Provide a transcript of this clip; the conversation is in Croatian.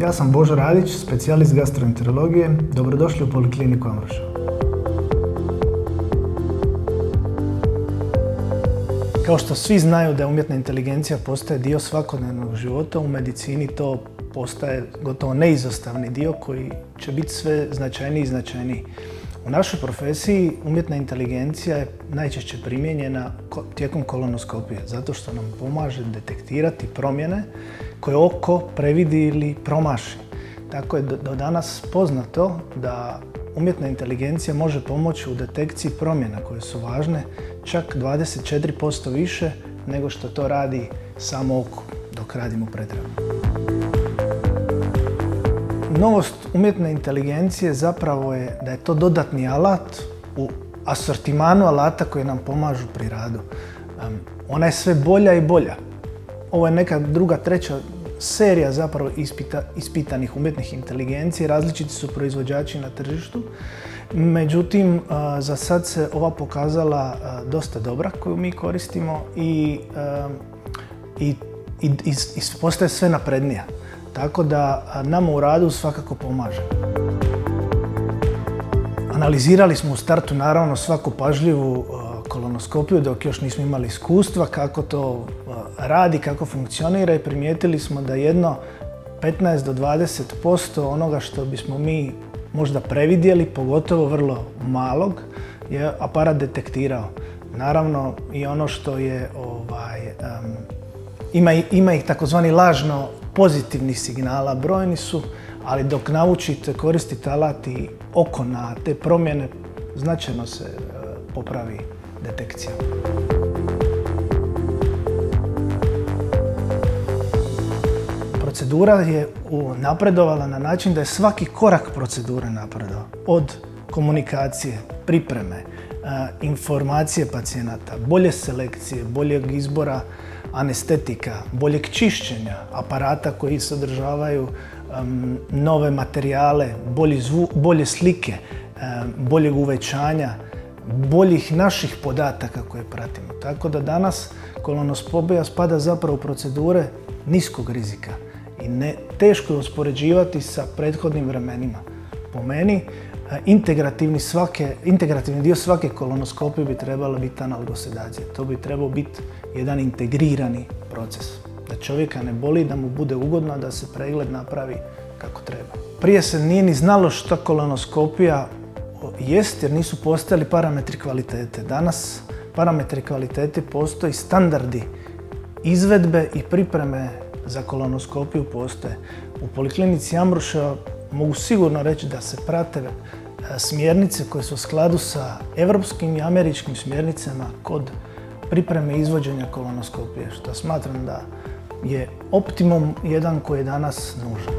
Ja sam Božo Radić, specijalist gastroenterologije. Dobrodošli u Polikliniku Ambroža. Kao što svi znaju da umjetna inteligencija postaje dio svakodnevnog života, u medicini to postaje gotovo neizostavni dio koji će biti sve značajniji i značajniji. U našoj profesiji umjetna inteligencija je najčešće primijenjena tijekom kolonoskopije, zato što nam pomaže detektirati promjene koje oko previdi ili promaši. Tako je do danas poznato da umjetna inteligencija može pomoći u detekciji promjena koje su važne čak 24% više nego što to radi samo oko dok radimo pretragu. Novost umjetne inteligencije zapravo je da je to dodatni alat u asortimanu alata koji nam pomažu pri radu. Ona je sve bolja i bolja. Ovo je neka druga, treća serija zapravo ispitanih umjetnih inteligencija. Različiti su proizvođači na tržištu. Međutim, za sad se ova pokazala dosta dobra koju mi koristimo i postaje sve naprednija. Tako da nama u radu svakako pomaže. Analizirali smo u startu naravno svaku pažljivu kolonoskopiju dok još nismo imali iskustva kako to radi, kako funkcionira i primijetili smo da jedno 15 do 20% onoga što bismo mi možda previdjeli, pogotovo vrlo malog, je aparat detektirao. Naravno i ono što je, ima ih takozvani lažno pozitivnih signala, brojni su, ali dok naučite koristiti alat i oko na te promjene, značajno se popravi detekcija. Procedura je napredovala na način da je svaki korak procedure napredovao. Od komunikacije, pripreme, informacije pacijenata, bolje selekcije, boljeg izbora anestetika, boljeg čišćenja aparata koji sadržavaju nove materijale, bolje slike, boljeg uvećanja, boljih naših podataka koje pratimo. Tako da danas kolonoskopija spada zapravo u procedure niskog rizika i teško je uspoređivati sa prethodnim vremenima. Po meni, integrativni dio svake kolonoskopije bi trebala biti analgosedacija. To bi trebao biti jedan integrirani proces. Da čovjeka ne boli, da mu bude ugodno, da se pregled napravi kako treba. Prije se nije ni znalo što kolonoskopija jest jer nisu postojali parametri kvalitete. Danas parametri kvalitete postoji, standardi izvedbe i pripreme za kolonoskopiju postoje. U Poliklinici Ambroža mogu sigurno reći da se prate smjernice koje su u skladu sa europskim i američkim smjernicama kod pripreme i izvođenja kolonoskopije, što smatram da je optimum jedan koji je danas nužan.